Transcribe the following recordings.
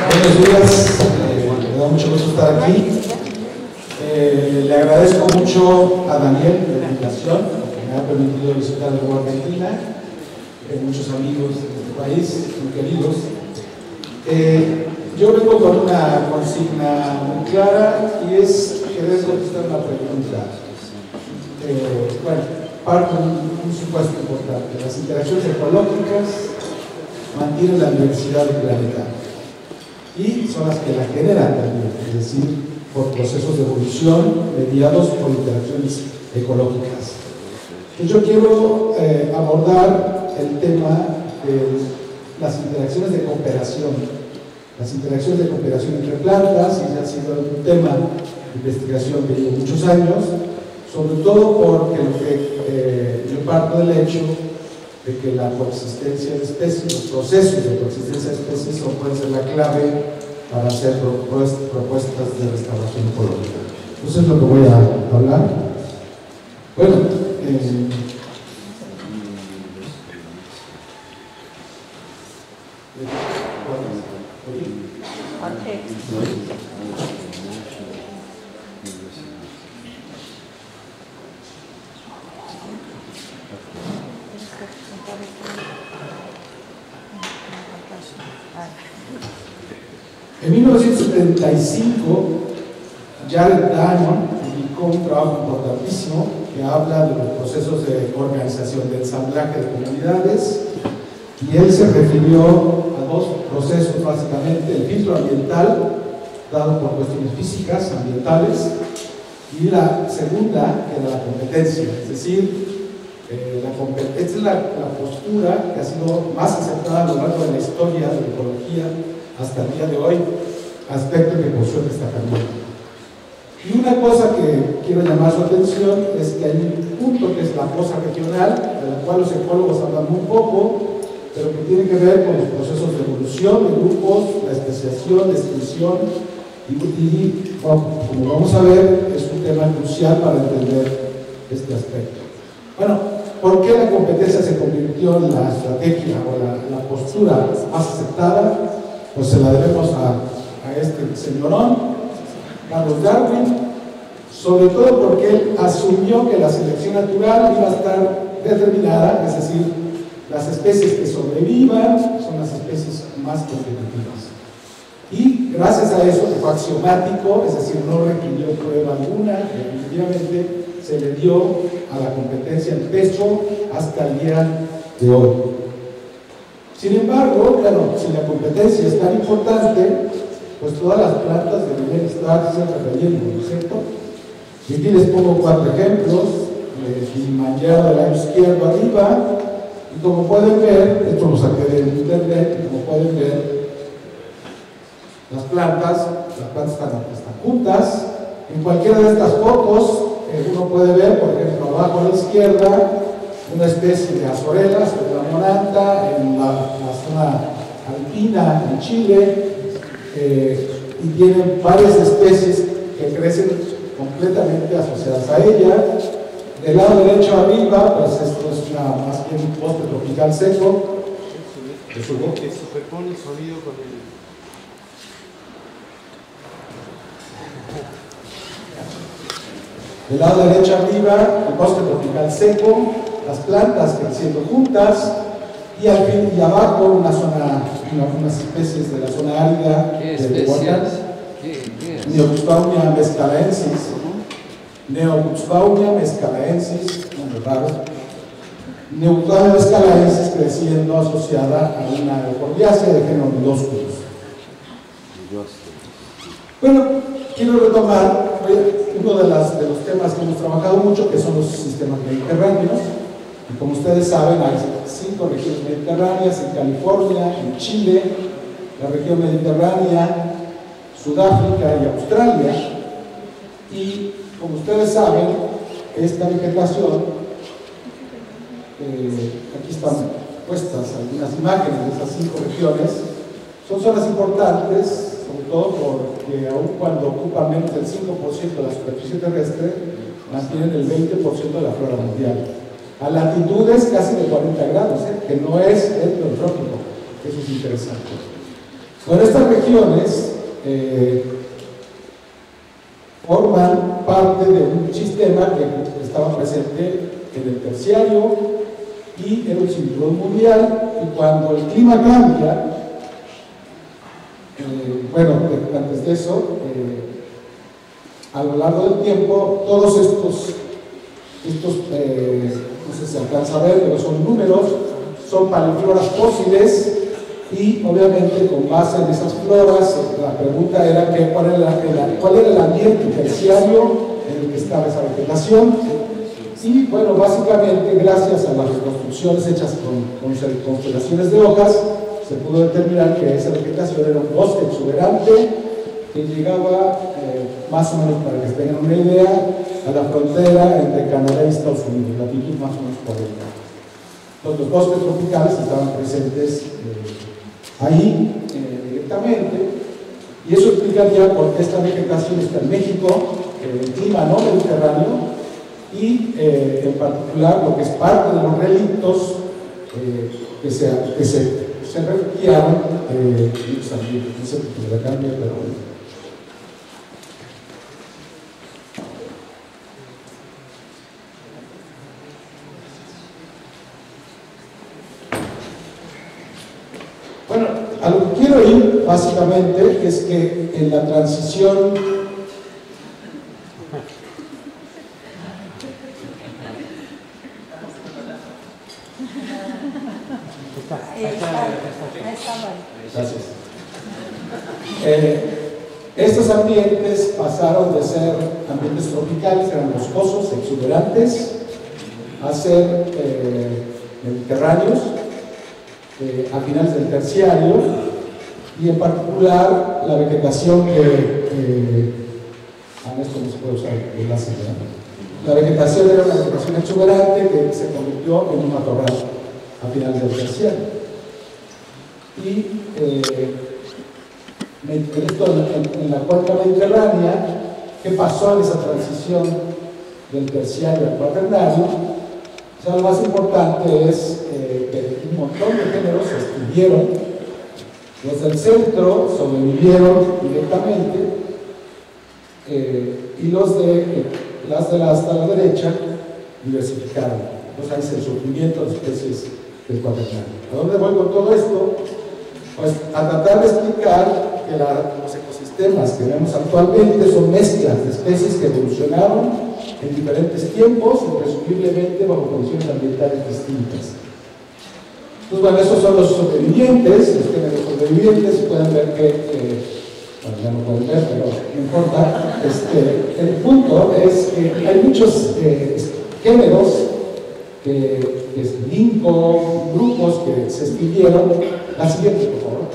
Buenos días, me da mucho gusto estar aquí. Le agradezco mucho a Daniel de la invitación, que me ha permitido visitar luego Argentina, muchos amigos de este país, muy queridos. Yo vengo con una consigna muy clara y es querer contestar una pregunta. Bueno, parte de un supuesto importante. Las interacciones ecológicas mantienen la diversidad del planeta y son las que la generan también, es decir, por procesos de evolución mediados por interacciones ecológicas. Yo quiero abordar el tema de las interacciones de cooperación. Las interacciones de cooperación entre plantas, y ha sido un tema de investigación que llevo muchos años, sobre todo porque yo parto del hecho de que la coexistencia de especies, los procesos de coexistencia de especies pueden ser la clave para hacer propuestas de restauración ecológica. Eso es lo que voy a hablar. Bueno, en 1975, Jared Diamond publicó un trabajo importantísimo que habla de los procesos de organización, de ensamblaje de comunidades, y él se refirió a dos procesos básicamente: el filtro ambiental, dado por cuestiones físicas, ambientales, y la segunda, que era la competencia, es decir, la competencia es la postura que ha sido más aceptada a lo largo de la historia de la ecología hasta el día de hoy, aspecto que por suerte está cambiando. Y una cosa que quiero llamar su atención es que hay un punto que es la cosa regional, de la cual los ecólogos hablan muy poco, pero que tiene que ver con los procesos de evolución de grupos, la especiación, la extinción, y bueno, como vamos a ver, es un tema crucial para entender este aspecto. Bueno, ¿por qué la competencia se convirtió en la estrategia o la postura más aceptada? Pues se la debemos a este señorón, Carlos Darwin, sobre todo porque él asumió que la selección natural iba a estar determinada, es decir, las especies que sobrevivan son las especies más competitivas. Y gracias a eso, que fue axiomático, es decir, no requirió prueba alguna, y definitivamente se le dio a la competencia el peso hasta el día de hoy. Sin embargo, claro, si la competencia es tan importante, pues todas las plantas deberían estar repeliendo, ¿no es cierto? Y aquí les pongo 4 ejemplos, Kilimanjaro del lado izquierdo arriba, y como pueden ver, esto lo saqué de internet, y como pueden ver, las plantas están juntas. En cualquiera de estas fotos, uno puede ver, por ejemplo, abajo a la izquierda, una especie de azorelas, de la monanta, en la zona alpina en Chile, y tienen varias especies que crecen completamente asociadas a ella. Del lado derecho arriba, pues esto es más bien un bosque tropical seco. Que superpone el sonido con el... Del lado derecho arriba, el bosque tropical seco, las plantas creciendo juntas, y al fin y abajo unas especies de la zona árida de Guatemala. Neobuxbaunia mescalaensis. Neobuxbaunia mescalaensis, nombre raro. Neobuxbaunia mescalaensis creciendo asociada a una euforbiácea de género Nidosculus. Bueno, quiero retomar uno de los temas que hemos trabajado mucho, que son los sistemas mediterráneos. Y como ustedes saben, hay 5 regiones mediterráneas: en California, en Chile, la región mediterránea, Sudáfrica y Australia. Y como ustedes saben, esta vegetación, aquí están puestas algunas imágenes de esas 5 regiones, son zonas importantes, sobre todo porque aun cuando ocupan menos del 5% de la superficie terrestre, mantienen el 20% de la flora mundial. A latitudes casi de 40 grados, que no es el trópico. Eso es interesante. Bueno, estas regiones forman parte de un sistema que estaba presente en el terciario y en el cinturón mundial, y cuando el clima cambia, bueno, antes de eso, a lo largo del tiempo, todos estos no sé si se alcanza a ver, pero son números, son palifloras fósiles, y obviamente con base en esas floras, la pregunta era cuál era el ambiente terciario en el que estaba esa vegetación. Y bueno, básicamente gracias a las reconstrucciones hechas con constelaciones de hojas, se pudo determinar que esa vegetación era un bosque exuberante que llegaba, más o menos para que se tengan una idea, a la frontera entre Canadá y Estados Unidos, latitud más o menos 40. Entonces, los bosques tropicales estaban presentes ahí directamente, y eso explicaría por qué esta vegetación está en México, el clima no mediterráneo, y en particular lo que es parte de los relictos que se refugiaron no sé por qué la cambia, pero bueno, a lo que quiero ir básicamente es que en la transición gracias. Estos ambientes pasaron de ser ambientes tropicales, eran boscosos, exuberantes, a ser mediterráneos a finales del terciario, y en particular la vegetación esto no se puede usar el enlace, la vegetación era una vegetación exuberante que se convirtió en un matorral a finales del terciario. Y en la cuenca mediterránea, ¿qué pasó en esa transición del terciario al cuaternario? O sea, lo más importante es que un montón de géneros se extinguieron. Los del centro sobrevivieron directamente, y las de hasta la derecha diversificaron. Entonces ahí es el surgimiento de especies del cuaternario. ¿A dónde voy con todo esto? Pues a tratar de explicar que los ecosistemas que vemos actualmente son mezclas de especies que evolucionaron en diferentes tiempos y presumiblemente bajo condiciones ambientales distintas. Entonces, bueno, esos son los sobrevivientes, los géneros sobrevivientes, y pueden ver que, bueno, ya no pueden ver, pero no importa. El punto es que hay muchos géneros ginkgo, grupos que se extinguieron. La siguiente, por favor.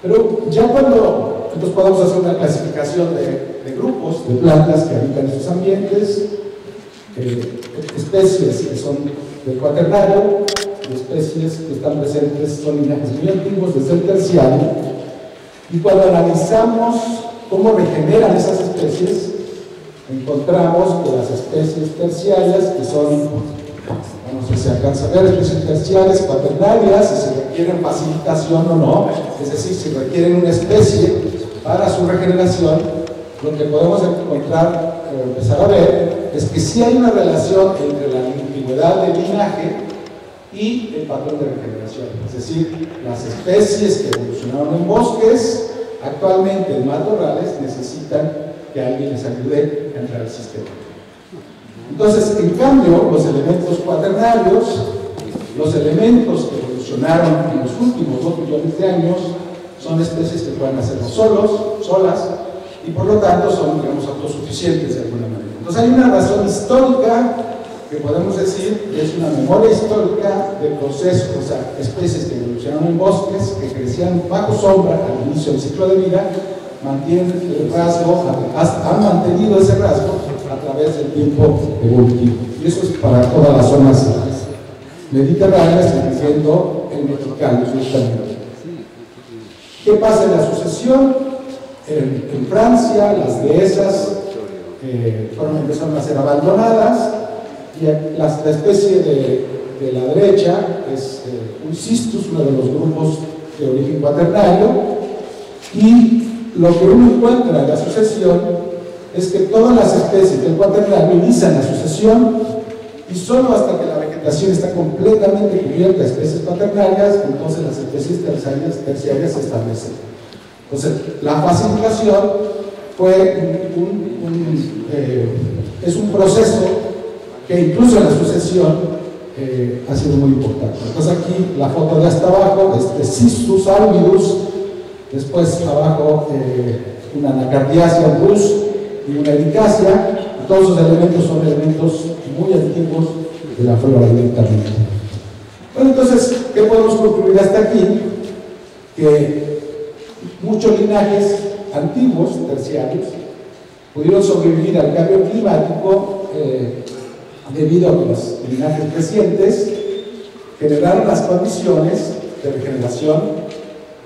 Pero ya cuando entonces podemos hacer una clasificación de grupos de plantas que habitan en esos ambientes, especies que son del cuaternario, especies que están presentes, son linajes muy antiguos desde el terciario, y cuando analizamos cómo regeneran esas especies, encontramos que las especies terciarias, que son, no sé si se alcanza a ver, especies terciarias, cuaternarias, si se requieren facilitación o no, es decir, si requieren una especie para su regeneración, lo que podemos encontrar, empezar a ver, es que sí hay una relación entre la antigüedad del linaje y el patrón de regeneración. Es decir, las especies que evolucionaron en bosques, actualmente en matorrales, necesitan que alguien les ayude a entrar al sistema. Entonces, en cambio, los elementos cuaternarios, los elementos que evolucionaron en los últimos 2 millones de años, son especies que pueden hacerlo solas, y por lo tanto son, digamos, autosuficientes de alguna manera. Entonces hay una razón histórica que podemos decir que es una memoria histórica de procesos, o sea, especies que evolucionaron en bosques, que crecían bajo sombra al inicio del ciclo de vida, mantienen el rasgo, han mantenido ese rasgo a través del tiempo evolutivo. Y eso es para todas las zonas mediterráneas, incluyendo el mexicano, justamente. ¿Qué pasa en la sucesión? En Francia, las dehesas empezaron a ser abandonadas, y la especie de la derecha es un cistus, uno de los grupos de origen cuaternario, y lo que uno encuentra en la sucesión es que todas las especies del cuaternario inician la sucesión y solo hasta que la vegetación está completamente cubierta de especies cuaternarias, entonces las especies terciarias se establecen. Entonces, la facilitación fue es un proceso que incluso en la sucesión ha sido muy importante. Entonces aquí la foto de hasta abajo es de Cistus albidus, después abajo una anacardiacia, un bus y una helicacia. Todos esos elementos son elementos muy antiguos de la flora directamente. Bueno, entonces, ¿qué podemos concluir hasta aquí? Que muchos linajes antiguos, terciarios, pudieron sobrevivir al cambio climático debido a que los linajes recientes generaron las condiciones de regeneración,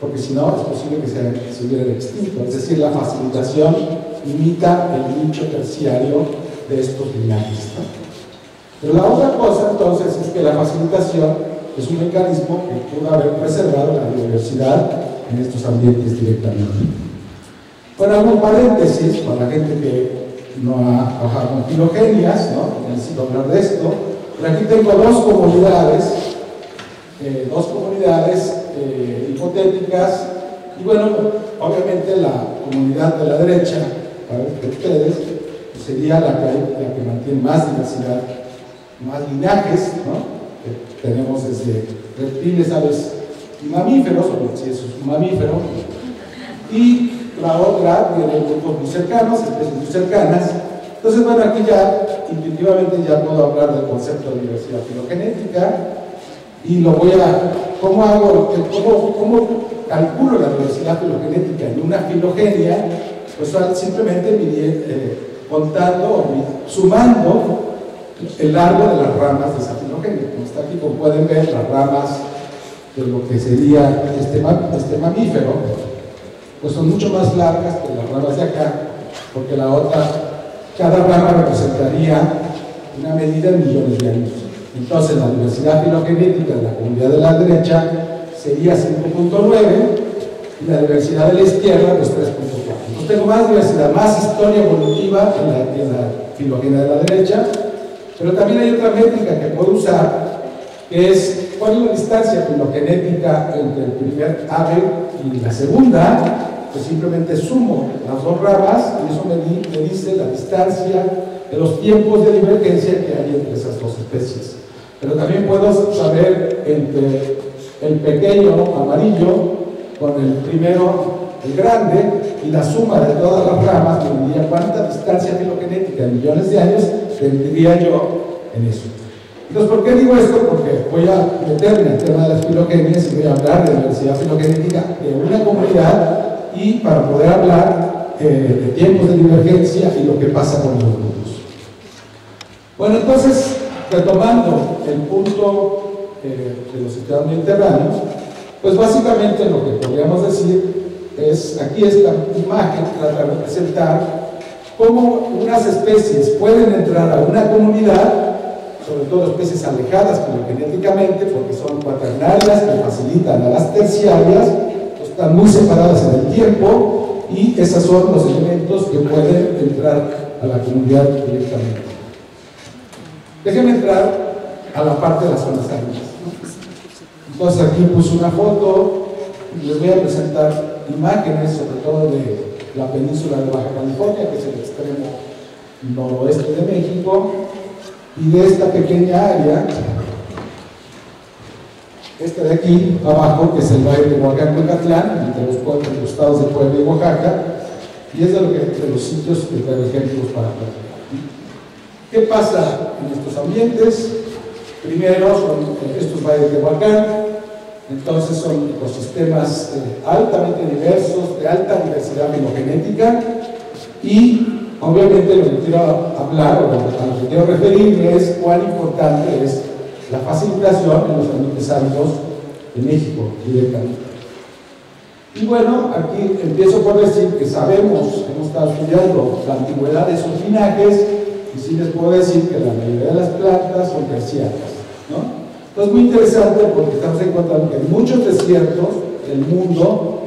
porque si no es posible que se hubieran extinto. Es decir, la facilitación imita el nicho terciario de estos linajes, ¿no? Pero la otra cosa entonces es que la facilitación es un mecanismo que pudo haber preservado la biodiversidad en estos ambientes directamente. Bueno, hago un paréntesis para la gente que no ha trabajado con filogenias, ¿no? Necesito hablar de esto. Pero aquí tengo dos comunidades hipotéticas, y bueno, obviamente la comunidad de la derecha, para ustedes, sería la que mantiene más diversidad, más linajes, ¿no? Que tenemos desde reptiles, aves y mamíferos, o si eso es un mamífero, y la otra tiene grupos muy cercanos, especies muy cercanas. Entonces, bueno, aquí ya intuitivamente ya puedo hablar del concepto de diversidad filogenética, y lo voy a, ¿cómo calculo la diversidad filogenética en una filogenia? Pues simplemente contando o sumando el largo de las ramas de esa filogenia. Como está aquí, como pueden ver, las ramas de lo que sería este mamífero, pues son mucho más largas que las ramas de acá, porque cada rama representaría una medida en millones de años. Entonces la diversidad filogenética de la comunidad de la derecha sería 5.9 y la diversidad de la izquierda pues 3.4. Entonces tengo más diversidad, más historia evolutiva en la filogenia de la derecha, pero también hay otra métrica que puedo usar, que es cuál es la distancia filogenética entre el primer ave y la segunda. Pues simplemente sumo las dos ramas y eso me dice la distancia de los tiempos de divergencia que hay entre esas dos especies. Pero también puedo saber entre el pequeño amarillo con el primero, el grande, y la suma de todas las ramas me diría cuánta distancia filogenética en millones de años tendría yo en eso. Entonces, ¿por qué digo esto? Porque voy a meterme en el tema de las filogenias y voy a hablar de diversidad filogenética de una comunidad, y para poder hablar de tiempos de divergencia y lo que pasa con los grupos. Bueno, entonces, retomando el punto de los sistemas mediterráneos, pues básicamente lo que podríamos decir es, aquí esta imagen trata de representar cómo unas especies pueden entrar a una comunidad, sobre todo especies alejadas filogenéticamente, porque son cuaternarias que facilitan a las terciarias, están muy separadas en el tiempo, y esos son los elementos que pueden entrar a la comunidad directamente. Déjenme entrar a la parte de las zonas áridas, ¿no? Entonces aquí puse una foto y les voy a presentar imágenes, sobre todo de la península de Baja California, que es el extremo noroeste de México, y de esta pequeña área, esta de aquí abajo, que es el valle de Tehuacán-Mecatlán, entre los estados de Puebla y Oaxaca, y es de los sitios que traigo ejemplos para ver. ¿Qué pasa en estos ambientes? Primero son estos valles de Tehuacán, entonces son ecosistemas altamente diversos, de alta diversidad filogenética, y obviamente lo que quiero hablar, o a lo que quiero referirme, es cuán importante es la facilitación en los ambientes áridos de México directamente. Y bueno, aquí empiezo por decir que sabemos, hemos estado estudiando la antigüedad de esos linajes, y sí les puedo decir que la mayoría de las plantas son terciarias, ¿no? Entonces es muy interesante porque estamos encontrando que en muchos desiertos del mundo,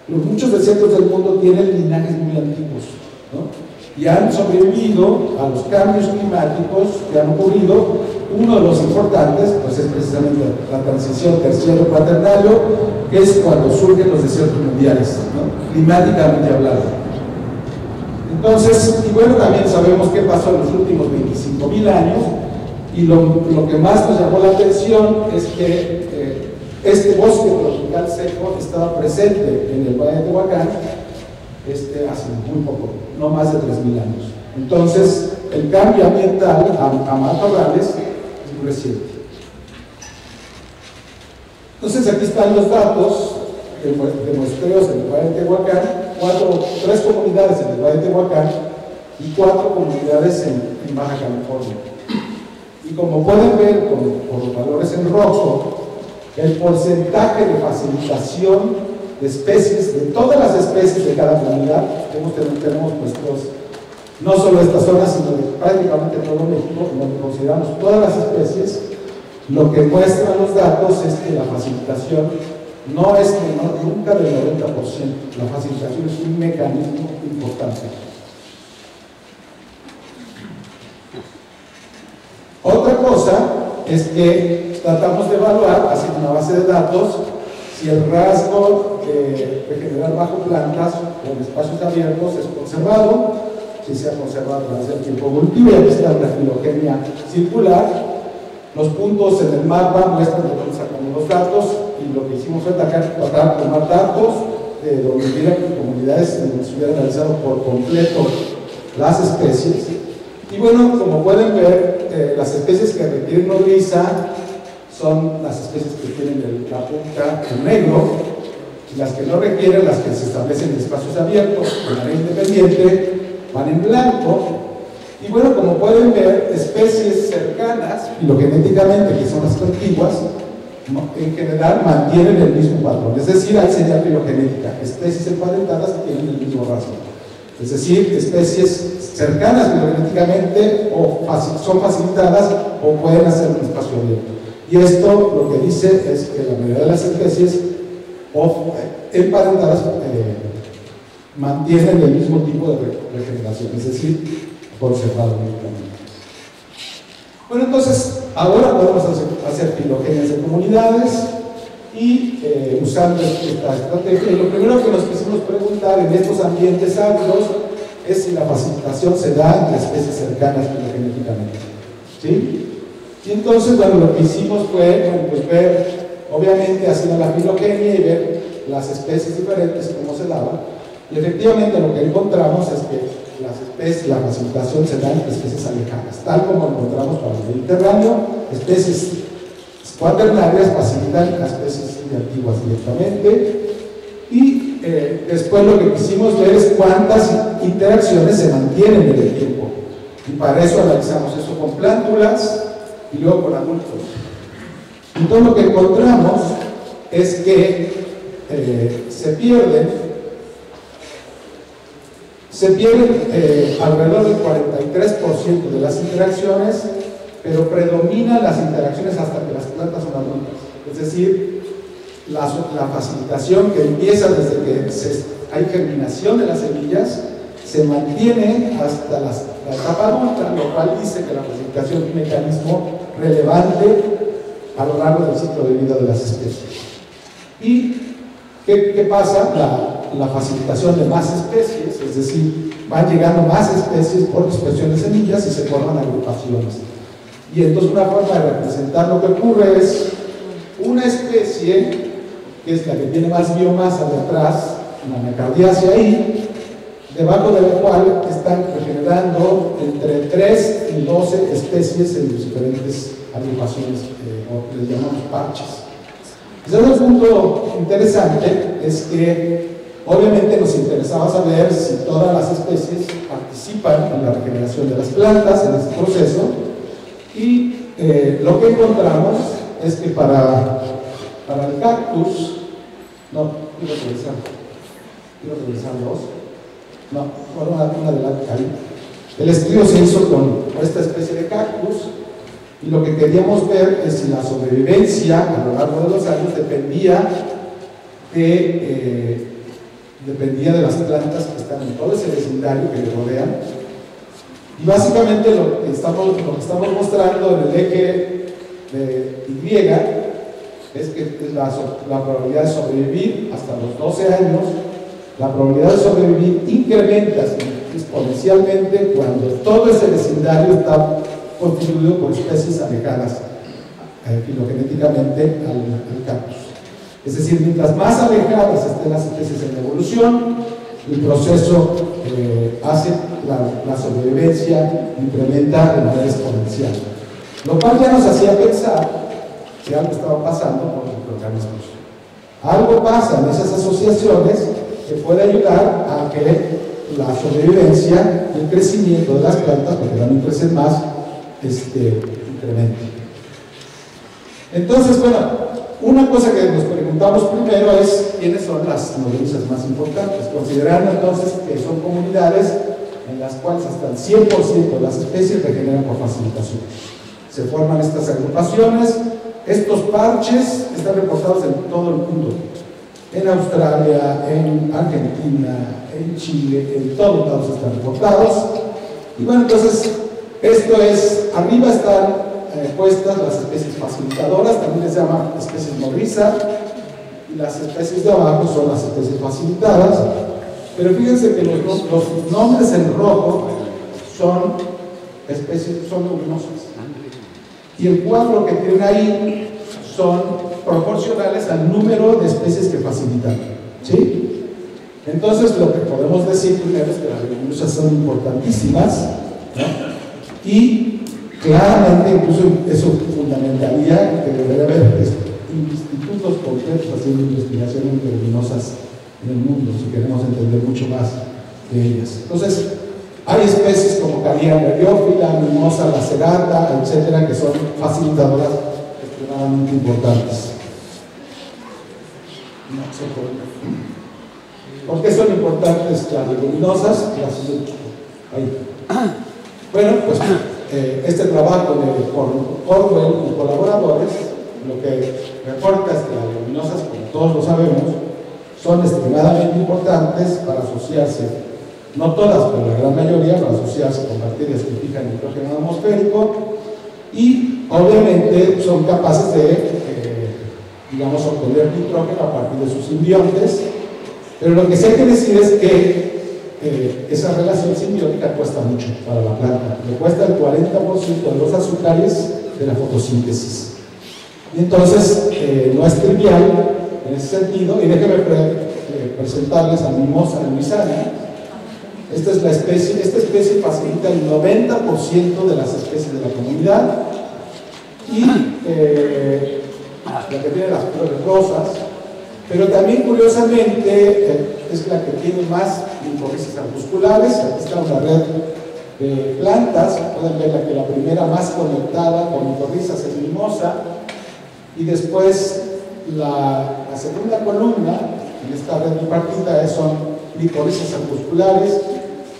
muchos desiertos del mundo tienen linajes muy antiguos, ¿no? Y han sobrevivido a los cambios climáticos que han ocurrido. Uno de los importantes pues es precisamente la transición terciario-cuaternario, que es cuando surgen los desiertos mundiales, ¿no? Climáticamente hablando. Entonces, y bueno, también sabemos qué pasó en los últimos 25.000 años, y lo que más nos llamó la atención es que este bosque tropical seco estaba presente en el Valle de Tehuacán hace muy poco, no más de 3.000 años. Entonces, el cambio ambiental a matorrales es muy reciente. Entonces, aquí están los datos de muestreos en el Valle de Tehuacán, 3 comunidades en el Valle de Tehuacán y 4 comunidades en Baja California. Y como pueden ver por los valores en rojo, el porcentaje de facilitación de especies, de todas las especies de cada comunidad, tenemos nuestros, no solo esta zona, sino de prácticamente todo México, donde consideramos todas las especies. Lo que muestran los datos es que la facilitación no es menor nunca del 90%. La facilitación es un mecanismo importante. Otra cosa es que tratamos de evaluar, haciendo una base de datos, si el rasgo de generar bajo plantas o en espacios abiertos es conservado, si se ha conservado durante el tiempo evolutivo. Y aquí está la filogenia circular. Los puntos en el mapa muestran de dónde sacamos los datos, y lo que hicimos fue tratar de tomar datos de donde hubiera comunidades donde se hubiera analizado por completo las especies. Y bueno, como pueden ver, las especies que requieren nodriza son las especies que tienen la punta en negro, y las que no requieren, las que se establecen en espacios abiertos de manera independiente, van en blanco. Y bueno, como pueden ver, especies cercanas filogenéticamente, que son las antiguas, en general mantienen el mismo patrón. Es decir, hay señal filogenética, especies emparentadas que tienen el mismo rasgo. Es decir, especies cercanas filogenéticamente o son facilitadas o pueden hacer un espacio abierto. Y esto lo que dice es que la mayoría de las especies emparentadas mantienen el mismo tipo de regeneración, es decir, conservado únicamente. Bueno, entonces, ahora podemos hacer filogenias de comunidades y usando esta estrategia. Y lo primero que nos quisimos preguntar en estos ambientes áridos es si la facilitación se da entre especies cercanas filogenéticamente. ¿Sí? Y entonces, bueno, lo que hicimos fue pues ver, obviamente, haciendo la filogenia y ver las especies diferentes, cómo se daban. Y efectivamente lo que encontramos es que la facilitación se da entre especies alejadas, tal como encontramos para el Mediterráneo. Especies cuaternarias facilitan a especies muy antiguas directamente. Y después lo que quisimos ver es cuántas interacciones se mantienen en el tiempo. Y para eso analizamos eso con plántulas y luego con adultos. Entonces lo que encontramos es que se pierden alrededor del 43% de las interacciones, pero predominan las interacciones hasta que las plantas son adultas. Es decir, la facilitación que empieza desde que hay germinación de las semillas se mantiene hasta la etapa adulta, lo cual dice que la facilitación es un mecanismo relevante a lo largo del ciclo de vida de las especies. ¿Y qué pasa? La facilitación de más especies, es decir, van llegando más especies por dispersión de semillas y se forman agrupaciones. Y entonces una forma de representar lo que ocurre es una especie, que es la que tiene más biomasa detrás, una anacardiácea ahí, debajo de la cual están regenerando entre 3 y 12 especies en diferentes agrupaciones, o les llamamos parches. Entonces, un punto interesante es que obviamente nos interesaba saber si todas las especies participan en la regeneración de las plantas en este proceso, y lo que encontramos es que para el cactus, no, quiero revisar dos, no, una de la ahí. El estudio se hizo con esta especie de cactus, y lo que queríamos ver es si la sobrevivencia a lo largo de los años dependía que dependía de las plantas que están en todo ese vecindario que le rodean. Y básicamente lo que estamos mostrando en el eje de Y es que es la probabilidad de sobrevivir hasta los 12 años. La probabilidad de sobrevivir incrementa exponencialmente cuando todo ese vecindario está constituido por especies alejadas filogenéticamente al campus. Es decir, mientras más alejadas estén las especies en evolución, el proceso hace la sobrevivencia incrementa de manera exponencial. Lo cual ya nos hacía pensar que algo estaba pasando con los microorganismos. Algo pasa en esas asociaciones que puede ayudar a que la sobrevivencia y el crecimiento de las plantas, porque también crecen más, incremente. Entonces, bueno, una cosa que nos preguntamos primero es quiénes son las nodrizas más importantes, considerando entonces que son comunidades en las cuales hasta el 100% de las especies regeneran por facilitación. Se forman estas agrupaciones. Estos parches están reportados en todo el mundo, en Australia, en Argentina, en Chile, en todos lados están reportados. Y bueno, entonces, esto es, arriba están puestas las especies facilitadoras, también les llaman especies nodriza, y las especies de abajo son las especies facilitadas. Pero fíjense que los nombres en rojo son especies, son leguminosas. Y el cuadro que tienen ahí son proporcionales al número de especies que facilitan, ¿sí? Entonces, lo que podemos decir primero es que las leguminosas son importantísimas, ¿no? Y claramente, incluso eso fundamentaría que debería haber institutos completos haciendo investigación en leguminosas en el mundo, si queremos entender mucho más de ellas. Entonces, hay especies como Cariana beriófila, Mimosa lacerata, etcétera, que son facilitadoras extremadamente importantes. ¿Por qué son importantes las leguminosas? Bueno, pues este trabajo de Corwell y colaboradores lo que reporta es que las leguminosas, como todos lo sabemos, son extremadamente importantes para asociarse. No todas, pero la gran mayoría, para asociarse con bacterias que fijan nitrógeno atmosférico, y obviamente son capaces de, digamos, obtener nitrógeno a partir de sus simbiontes. Pero lo que sí hay que decir es que esa relación simbiótica cuesta mucho para la planta, le cuesta el 40% de los azúcares de la fotosíntesis. Y entonces no es trivial en ese sentido, y déjenme presentarles a Mimosa luisana. Esta especie facilita el 90% de las especies de la comunidad, y la que tiene las flores rosas, pero también curiosamente es la que tiene más micorrizas arbusculares. Aquí está una red de plantas, pueden ver que la primera más conectada con micorrizas es Mimosa, y después la segunda columna en esta red bipartita son micorrizas arbusculares.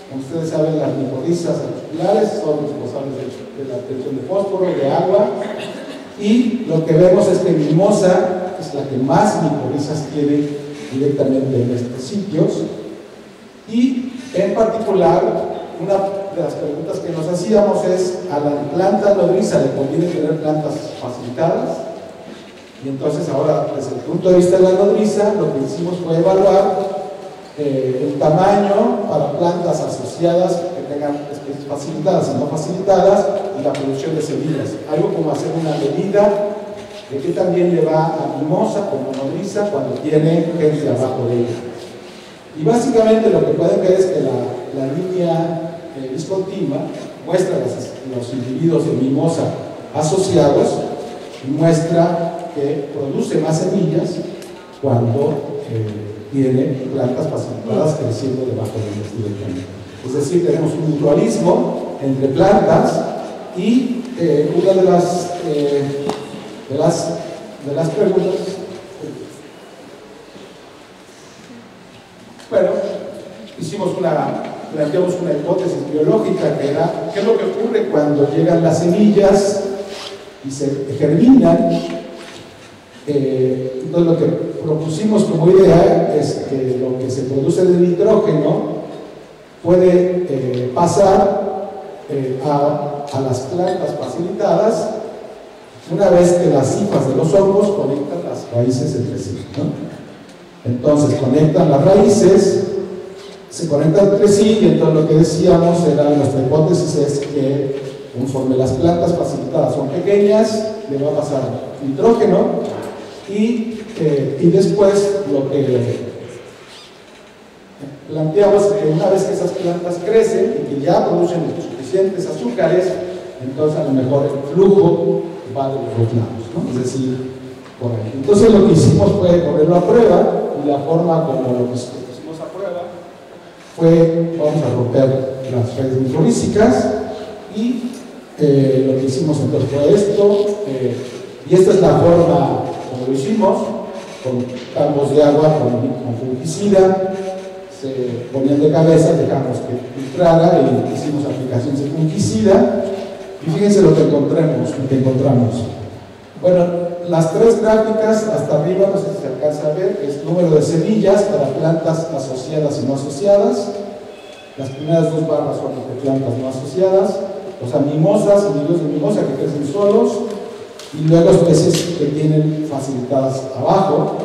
Como ustedes saben, las micorrizas arbusculares son responsables de la obtención de fósforo, de agua, y lo que vemos es que Mimosa es la que más micorrizas tiene directamente en estos sitios. Y en particular, una de las preguntas que nos hacíamos es: a la planta nodriza le conviene tener plantas facilitadas. Y entonces ahora, desde el punto de vista de la nodriza, lo que hicimos fue evaluar el tamaño para plantas asociadas que tengan especies facilitadas y no facilitadas, y la producción de semillas. Algo como hacer una medida de qué también le va a Mimosa como nodriza cuando tiene gente abajo de ella. Y básicamente lo que pueden ver es que la línea discontinua muestra los individuos de Mimosa asociados, y muestra que produce más semillas cuando tiene plantas facilitadas creciendo debajo de ellas directamente. Es decir, tenemos un mutualismo entre plantas, y una de las preguntas, bueno, planteamos una hipótesis biológica que era: ¿qué es lo que ocurre cuando llegan las semillas y se germinan Entonces lo que propusimos como idea es que lo que se produce de nitrógeno puede pasar a las plantas facilitadas una vez que las hifas de los hongos conectan las raíces entre sí, ¿no? Entonces conectan las raíces, se conectan entre sí, y entonces lo que decíamos era, nuestra hipótesis es que conforme las plantas facilitadas son pequeñas, le va a pasar nitrógeno, y después lo que planteamos es que una vez que esas plantas crecen y que ya producen suficientes azúcares, entonces a lo mejor el flujo va de los dos lados, ¿no? Es decir, por ahí. Entonces lo que hicimos fue ponerlo a prueba, y la forma como lo pusimos a prueba fue, vamos a romper las redes microrrísticas, y lo que hicimos entonces fue esto, y esta es la forma como lo hicimos, con campos de agua con fungicida, se ponían de cabeza, dejamos que filtrara y hicimos aplicaciones de fungicida, y fíjense lo que encontramos. Bueno, las tres gráficas hasta arriba, no sé si se alcanza a ver, es número de semillas para plantas asociadas y no asociadas. Las primeras dos barras son de plantas no asociadas, o sea, mimosas, individuos de mimosa que crecen solos, y luego especies que tienen facilitadas abajo.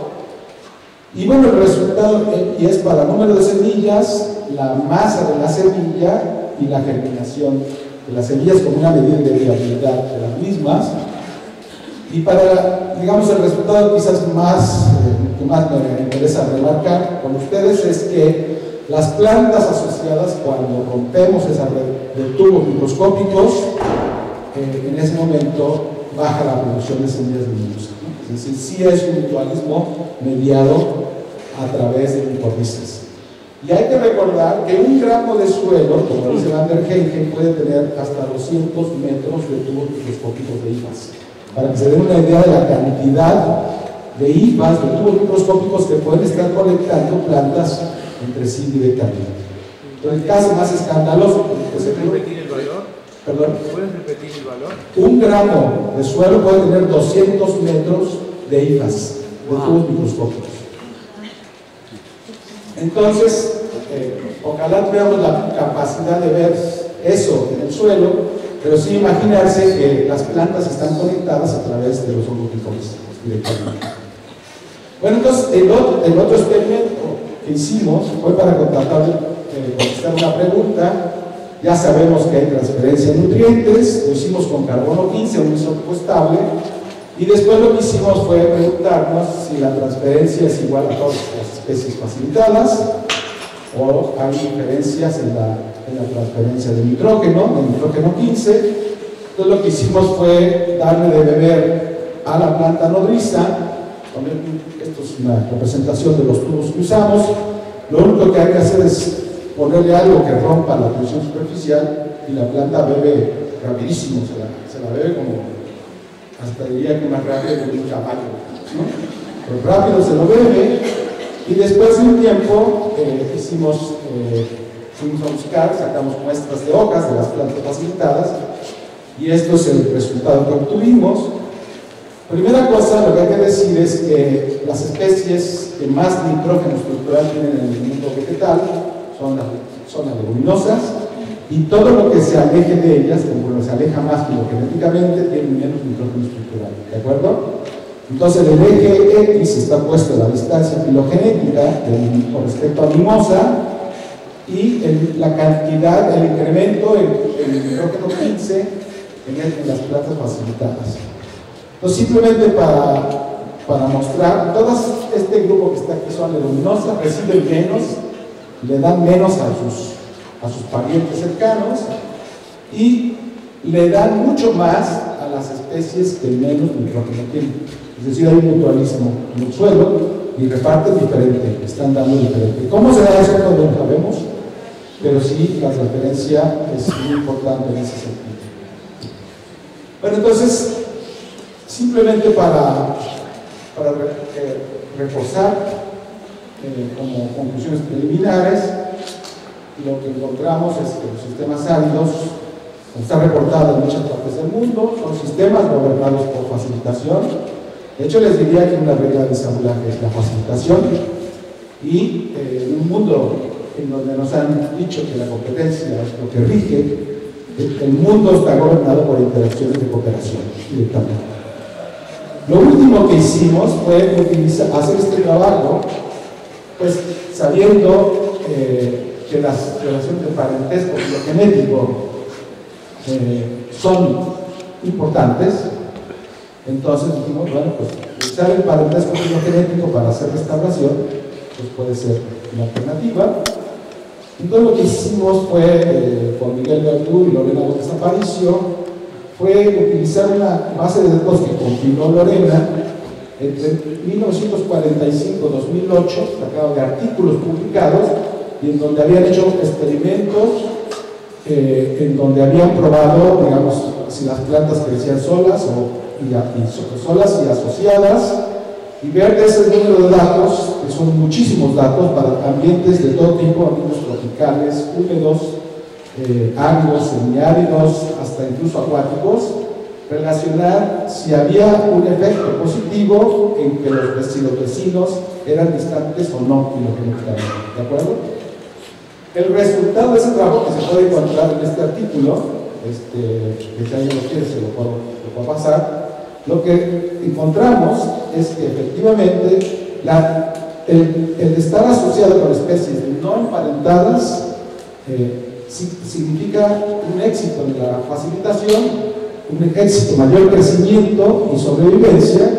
Y bueno, el resultado y es para número de semillas, la masa de la semilla y la germinación de las semillas como una medida de viabilidad de las mismas. Y para, digamos, el resultado quizás que más me interesa remarcar con ustedes es que las plantas asociadas, cuando rompemos esa red de tubos microscópicos, en ese momento baja la producción de semillas de mimosa, ¿no? Es decir, sí es un mutualismo mediado a través de micorrizas. Y hay que recordar que un gramo de suelo, como dice Van der Heygen, puede tener hasta 200 metros de tubos microscópicos de hifas. Para que se den una idea de la cantidad de hifas, de tubos microscópicos que pueden estar conectando plantas entre sí directamente. Entonces, el caso más escandaloso. ¿Puedes repetir el valor? ¿Perdón? ¿Puedes repetir el valor? Un gramo de suelo puede tener 200 metros de hifas, de tubos microscópicos. Entonces, ojalá tuviéramos la capacidad de ver eso en el suelo, pero sí imaginarse que las plantas están conectadas a través de los hongos microscópicos directamente. Bueno, entonces el otro experimento que hicimos fue para contestar una pregunta. Ya sabemos que hay transferencia de nutrientes, lo hicimos con carbono 15, un isótopo estable, y después lo que hicimos fue preguntarnos si la transferencia es igual a todas las especies facilitadas o hay diferencias en la transferencia de nitrógeno 15. Entonces lo que hicimos fue darle de beber a la planta nodriza. Esto es una representación de los tubos que usamos. Lo único que hay que hacer es ponerle algo que rompa la presión superficial, y la planta bebe rapidísimo, se la bebe como, hasta diría que más rápido que un caballo, ¿no? Pero rápido se lo bebe, y después de un tiempo fuimos a buscar, sacamos muestras de hojas de las plantas facilitadas, y esto es el resultado que obtuvimos. Primera cosa, lo que hay que decir es que las especies que más nitrógeno estructural tienen en el mundo vegetal son las leguminosas, y todo lo que se aleje de ellas, como se aleja más filogenéticamente, tiene menos nitrógeno estructural, ¿de acuerdo? Entonces el eje X está puesto a la distancia filogenética con respecto a mimosa, y la cantidad, el incremento en el nitrógeno 15 en las plantas facilitadas. Entonces, simplemente para mostrar, todo este grupo que está aquí son leguminosas, reciben menos, le dan menos a sus parientes cercanos, y le dan mucho más a las especies que menos nitrógeno tienen. Es decir, hay un mutualismo en el suelo y reparten diferente, están dando diferente. ¿Cómo se da eso? No lo sabemos, pero sí la referencia es muy importante en ese sentido. Bueno, entonces, simplemente para reforzar como conclusiones preliminares, lo que encontramos es que los sistemas áridos, como está reportado en muchas partes del mundo, son sistemas gobernados por facilitación, De hecho, les diría que una regla de ensamblaje es la facilitación, y en un mundo en donde nos han dicho que la competencia es lo que rige, el mundo está gobernado por interacciones de cooperación directamente. Lo último que hicimos fue hacer este trabajo, pues sabiendo que las relaciones de parentesco filogenético son importantes. Entonces dijimos, bueno, pues usar el parentesco filogenético para hacer restauración, pues puede ser una alternativa. Entonces lo que hicimos fue, con Miguel Verdú y Lorena López Aparicio, fue utilizar una base de datos que compiló Lorena entre 1945 y 2008, sacado de artículos publicados, y en donde habían hecho experimentos, en donde habían probado, digamos, si las plantas crecían solas solas y asociadas, y ver ese número de datos, que son muchísimos datos para ambientes de todo tipo, ambientes tropicales, húmedos, áridos, semiáridos, hasta incluso acuáticos, relacionar si había un efecto positivo en que los vecinos eran distantes o no filogenéticamente, ¿de acuerdo? El resultado de ese trabajo, que se puede encontrar en este artículo, que si alguien lo quiere se lo puedo pasar, lo que encontramos es que efectivamente el estar asociado con especies no emparentadas significa un éxito en la facilitación, un éxito, mayor crecimiento y sobrevivencia,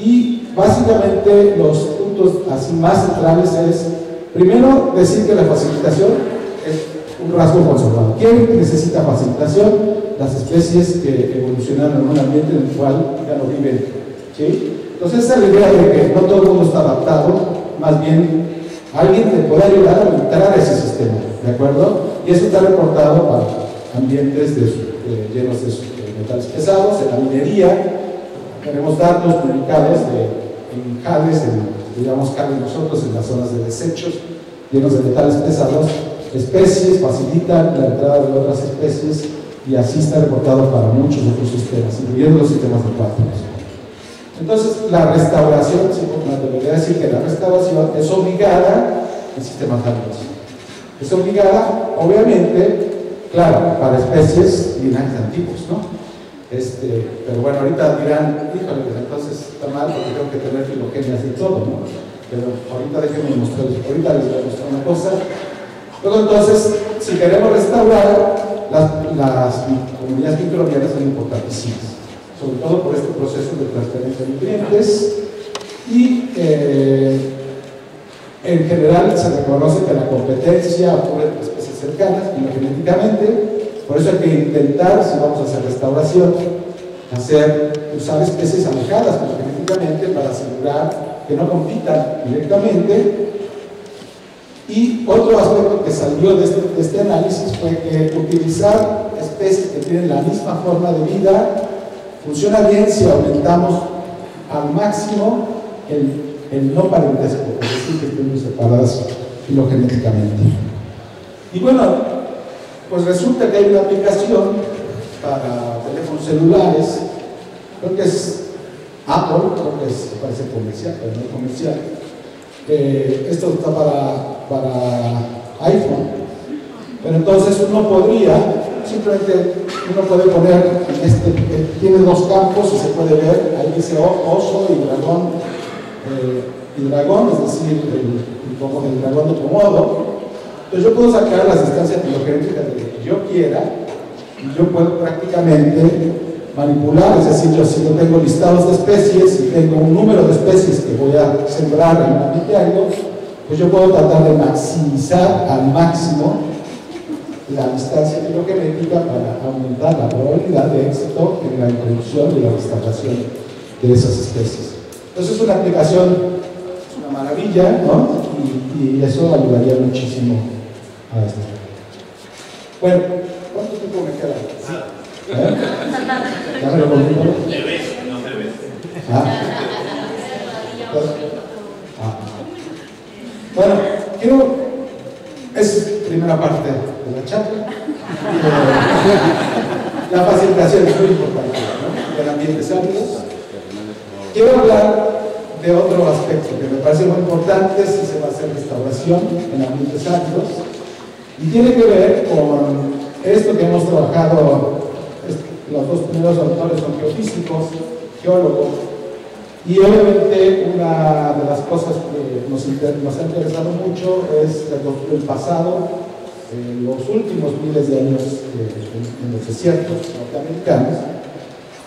y básicamente los puntos así más centrales es, primero, decir que la facilitación es un rasgo conservado. ¿Quién necesita facilitación? Las especies que evolucionaron en un ambiente en el cual ya no viven, ¿sí? Entonces esa es la idea de que no todo el mundo está adaptado, más bien alguien te puede ayudar a entrar a ese sistema, ¿de acuerdo? Y eso está reportado para ambientes llenos de metales pesados, en la minería. Tenemos datos publicados en jales, digamos jales nosotros, en las zonas de desechos llenos de metales pesados. Especies facilitan la entrada de otras especies, y así está reportado para muchos otros sistemas, incluyendo los sistemas acuáticos. Entonces, la restauración, sí, me debería decir que la restauración es obligada en sistemas áridos. Es obligada, obviamente, claro, para especies linajes antiguos, ¿no? Pero bueno, ahorita dirán, híjole, pues entonces está mal porque tengo que tener filogenias y todo, ¿no? Pero ahorita déjenme mostrarles, ahorita les voy a mostrar una cosa. Luego entonces, si queremos restaurar, las comunidades microbianas son importantísimas, sobre todo por este proceso de transferencia de nutrientes, y en general se reconoce que la competencia ocurre entre especies cercanas filogenéticamente. Por eso hay que intentar, si vamos a hacer restauración, usar especies alejadas filogenéticamente para asegurar que no compitan directamente. Y otro aspecto que salió de este análisis fue que utilizar especies que tienen la misma forma de vida funciona bien si aumentamos al máximo el no parentesco, es decir, que estén separadas filogenéticamente. Y bueno, pues resulta que hay una aplicación para teléfonos celulares, creo que es Apple, creo que parece comercial, pero no es comercial. Esto está para iPhone, pero entonces uno podría, simplemente uno puede poner, tiene dos campos y se puede ver, ahí dice oso y dragón, es decir, el dragón de Komodo. Entonces yo puedo sacar las distancias filogenéticas de lo que yo quiera, y yo puedo prácticamente manipular, es decir, yo si yo tengo listados de especies y tengo un número de especies que voy a sembrar en un ambiente árido, pues yo puedo tratar de maximizar al máximo la distancia filogenética para aumentar la probabilidad de éxito en la introducción y la restauración de esas especies. Entonces es una aplicación, es una maravilla, ¿no? Y eso ayudaría muchísimo a esto. Bueno, ¿cuánto tiempo me queda? ¿Ya me lo conmigo? Le ves, no te ves. Bueno, es primera parte de la charla. La facilitación es muy importante, ¿no? En ambientes áridos. quiero hablar de otro aspecto que me parece muy importante si se va a hacer restauración en ambientes áridos, y tiene que ver con esto que hemos trabajado. Los dos primeros autores son geofísicos, geólogos, y obviamente una de las cosas que nos ha interesado mucho es reconstruir el pasado, los últimos miles de años en los desiertos norteamericanos.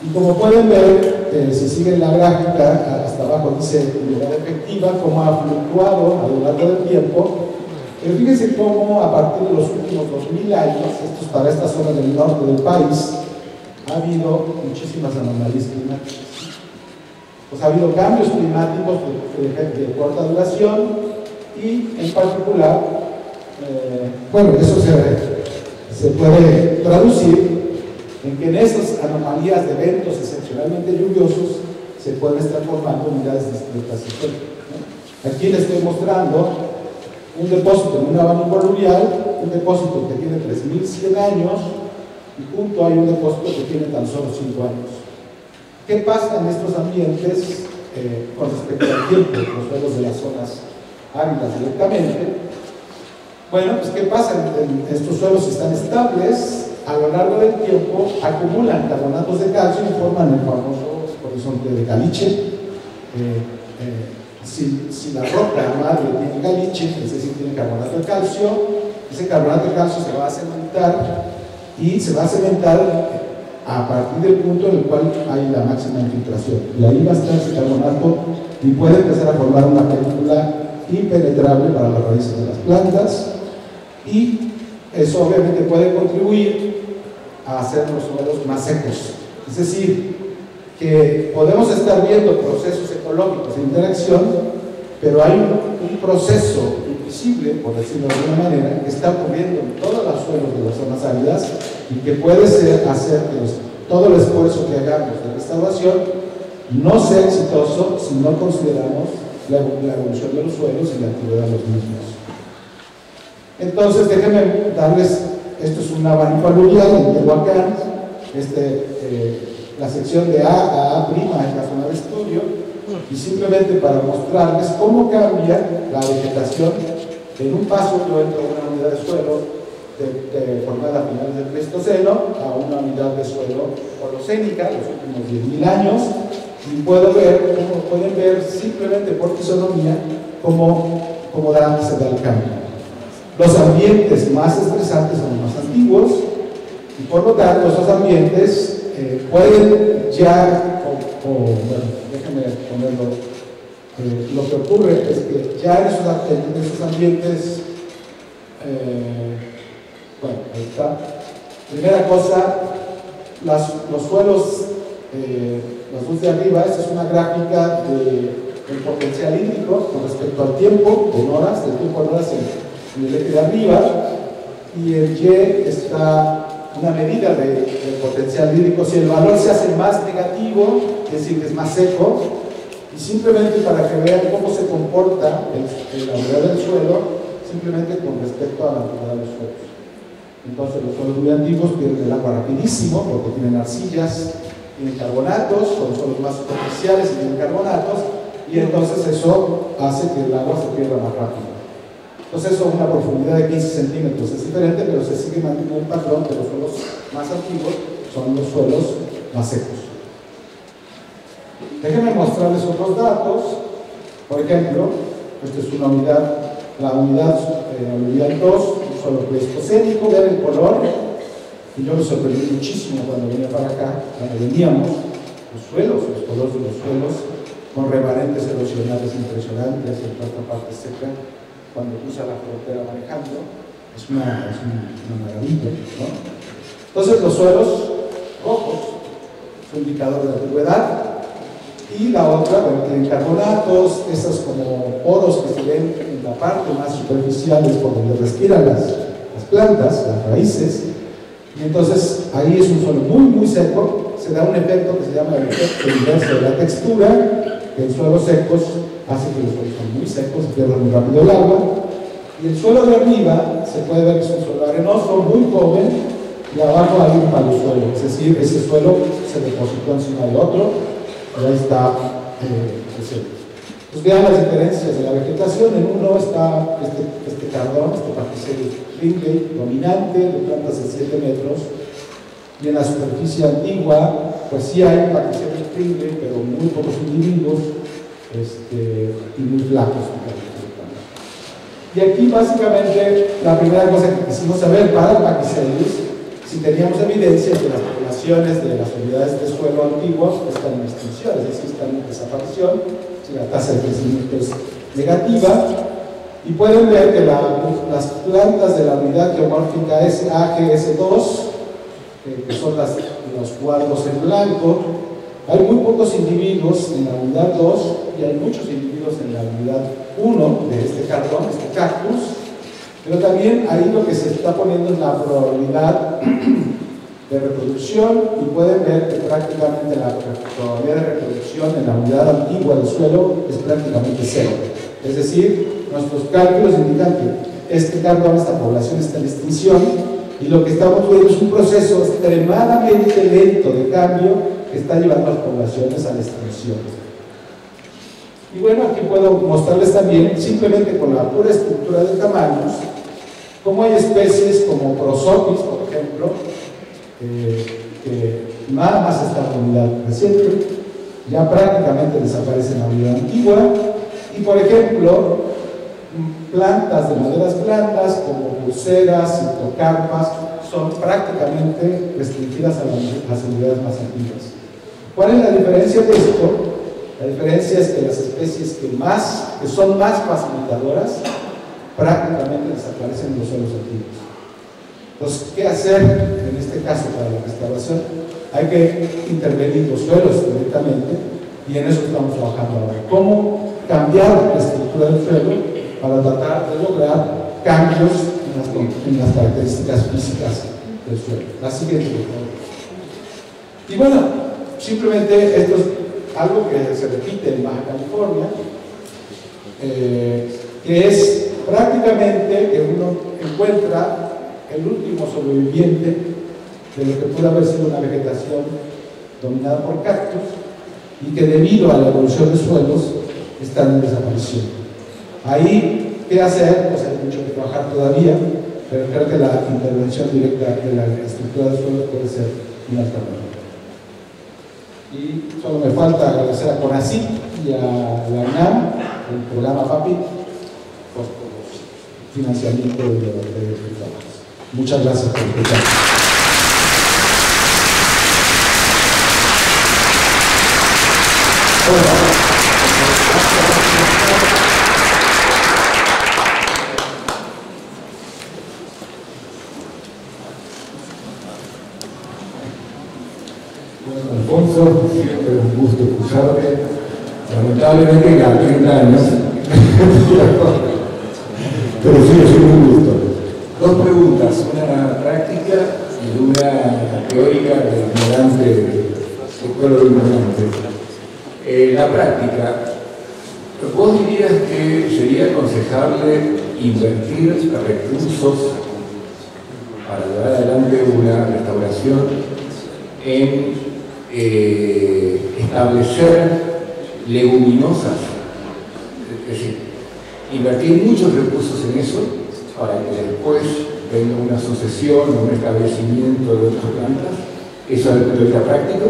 Y como pueden ver, si siguen la gráfica, hasta abajo dice unidad efectiva, cómo ha fluctuado a lo largo del tiempo. Pero fíjense cómo a partir de los últimos 2000 años, esto es para esta zona del norte del país, ha habido muchísimas anomalías climáticas. Pues ha habido cambios climáticos de corta duración y en particular, bueno, eso se puede traducir en que en esas anomalías de eventos excepcionalmente lluviosos se pueden estar formando unidades discretas históricas, ¿no? Aquí les estoy mostrando un depósito en un abanico aluvial, un depósito que tiene 3100 años, y junto hay un depósito que tiene tan solo 5 años. ¿Qué pasa en estos ambientes con respecto al tiempo, los suelos de las zonas áridas directamente? Bueno, pues ¿qué pasa? Estos suelos están estables, a lo largo del tiempo acumulan carbonatos de calcio y forman el famoso horizonte de caliche. Si la roca madre tiene caliche, es decir, tiene carbonato de calcio, ese carbonato de calcio se va a cementar, y se va a cementar a partir del punto en el cual hay la máxima infiltración. Y ahí va a estar ese carbonato y puede empezar a formar una película impenetrable para las raíces de las plantas, y eso obviamente puede contribuir a hacer los suelos más secos. Es decir, que podemos estar viendo procesos ecológicos de interacción, pero hay un proceso invisible, por decirlo de alguna manera, que está ocurriendo en todos los suelos de las zonas áridas y que puede hacer que todo el esfuerzo que hagamos de restauración no sea exitoso si no consideramos la evolución de los suelos y la antigüedad de los mismos. Entonces, déjenme darles, esto es un abanico aluvial en Tehuacán, la sección de A prima es la zona de estudio, y simplemente para mostrarles cómo cambia la vegetación. En un paso yo entro a una unidad de suelo formada a finales del Pleistoceno a una unidad de suelo holocénica, los últimos 10.000 años, y puedo ver, como pueden ver simplemente por fisonomía, cómo se da el cambio. Los ambientes más estresantes son los más antiguos, y por lo tanto esos ambientes pueden ya, bueno, déjenme ponerlo. Lo que ocurre es que ya en esos ambientes, bueno, ahí está. Primera cosa, los suelos, los dos de arriba, esta es una gráfica del potencial hídrico con respecto al tiempo en horas, del tiempo en horas en el eje de arriba, y el Y está una medida del potencial hídrico. Si el valor se hace más negativo, es decir, que es más seco, y simplemente para que vean cómo se comporta la humedad del suelo, simplemente con respecto a la antigüedad de los suelos. Entonces los suelos muy antiguos pierden el agua rapidísimo porque tienen arcillas, tienen carbonatos, son suelos más superficiales y tienen carbonatos, y entonces eso hace que el agua se pierda más rápido. Entonces eso a una profundidad de 15 centímetros es diferente, pero se sigue manteniendo el patrón de los suelos más antiguos, son los suelos más secos. Déjenme mostrarles otros datos. Por ejemplo, esta es una unidad, la unidad aluvial 2, un suelo pleistocénico, vean el color, y yo me sorprendí muchísimo cuando venía para acá, cuando veníamos, los colores de los suelos, con remanentes erosionales impresionantes, en otra parte seca, cuando cruza la frontera manejando, es una maravilla, ¿no? Entonces los suelos rojos son un indicador de antigüedad, y la otra, bueno, tienen carbonatos, esos como poros que se ven en la parte más superficial es por donde respiran las plantas, las raíces, y entonces ahí es un suelo muy muy seco, se da un efecto que se llama el efecto inverso de la textura, que en suelos secos hace que los suelos son muy secos, se pierde muy rápido el agua, y el suelo de arriba se puede ver que es un suelo arenoso, muy joven, y abajo hay un palosuelo, es decir, ese suelo se depositó encima de otro, y ahí está presente. Pues vean las diferencias de la vegetación. En uno está este cardón, este Paquicelis Ringley, dominante, de plantas de 7 metros, y en la superficie antigua, pues sí hay Paquicelis Ringley, pero muy pocos individuos y muy flacos. Y aquí básicamente la primera cosa que quisimos saber para el Paquicelis, si teníamos evidencia de las poblaciones de las unidades de suelo antiguas están en extinción, es decir, están en desaparición, si la tasa de crecimiento es negativa, y pueden ver que las plantas de la unidad geomórfica AGS2, que son los cuadros en blanco, hay muy pocos individuos en la unidad 2 y hay muchos individuos en la unidad 1 de este cardón, este cactus, pero también ahí lo que se está poniendo es la probabilidad de reproducción, y pueden ver que prácticamente la probabilidad de reproducción en la unidad antigua del suelo es prácticamente cero. Es decir, nuestros cálculos indican que este cardón, esta población está en extinción, y lo que estamos viendo es un proceso extremadamente lento de cambio que está llevando a las poblaciones a la extinción. Y bueno, aquí puedo mostrarles también, simplemente con la pura estructura de tamaños, cómo hay especies como Prosopis, por ejemplo, que nada más está en la unidad reciente, ya prácticamente desaparece en la unidad antigua, y por ejemplo, plantas de maderas blandas como pulseras, citocarpas, son prácticamente restringidas a las unidades más antiguas. ¿Cuál es la diferencia de esto? La diferencia es que las especies que son más facilitadoras prácticamente desaparecen en los suelos antiguos. Entonces, ¿qué hacer en este caso para la restauración? Hay que intervenir los suelos directamente, y en eso estamos trabajando ahora. ¿Cómo cambiar la estructura del suelo para tratar de lograr cambios en las características físicas del suelo? La siguiente, por favor. Y bueno, simplemente esto es algo que se repite en Baja California, que es prácticamente que uno encuentra el último sobreviviente de lo que pudo haber sido una vegetación dominada por cactus, y que debido a la evolución de suelos están en desaparición. Ahí, ¿qué hacer? Pues hay mucho que trabajar todavía, pero creo que la intervención directa de la estructura del suelo puede ser una alternativa. Y solo me falta agradecer a CONACYT y a la UNAM, el programa PAPI, por el financiamiento de trabajo. Muchas gracias por escuchar. Bueno, Alfonso, siempre un gusto escucharte. Lamentablemente ya 30 años, pero sí, es un gusto. Dos preguntas, una práctica y una teórica de ignorante, escuela de ignorante. La práctica, ¿vos dirías que sería aconsejable invertir recursos para llevar adelante una restauración en establecer leguminosas? Es decir, invertir muchos recursos en eso para que después venga una sucesión o un establecimiento de otras plantas. ¿Eso es el teoría práctico?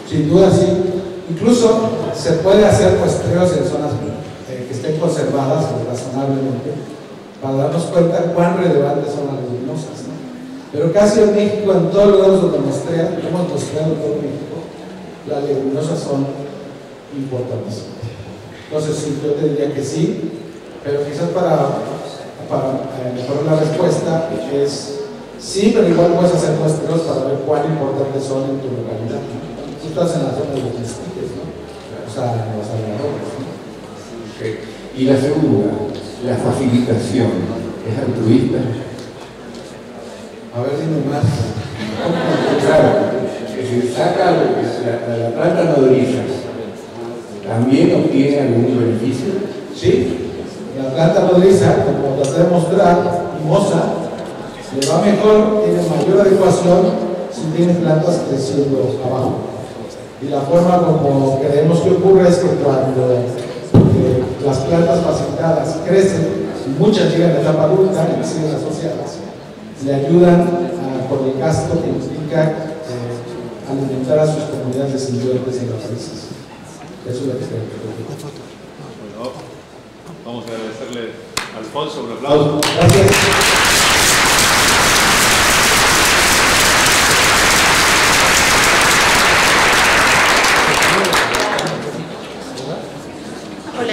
Sin duda sí. Incluso se puede hacer muestreos en zonas que estén conservadas razonablemente para darnos cuenta cuán relevantes son las leguminosas, ¿no? Pero casi en México, en todos los lados donde hemos mostrado en todo México, las leguminosas son importantísimas. Entonces sí, yo te diría que sí, pero quizás para mejorar la respuesta es sí, pero igual puedes hacer muestreos para ver cuán importantes son en tu localidad. Tú estás en la zona de los mezquites, ¿no? O sea, en los alrededores, ¿no? Okay. Y la segunda, la facilitación, ¿es altruista? A ver, dime más. Claro, es decir, saca la planta nodriza, ¿también obtiene algún beneficio? Sí. La planta nodriza, como traté de mostrar, mimosa, le va mejor, tiene mayor adecuación si tiene plantas creciendo abajo. Y la forma como creemos que ocurre es que cuando las plantas pacificadas crecen, y muchas llegan a la etapa adulta y siguen asociadas, le ayudan por el gasto que implica alimentar a sus comunidades de simbiontes en los países. Eso es lo que creo. Bueno, vamos a agradecerle a Alfonso un aplauso. Gracias.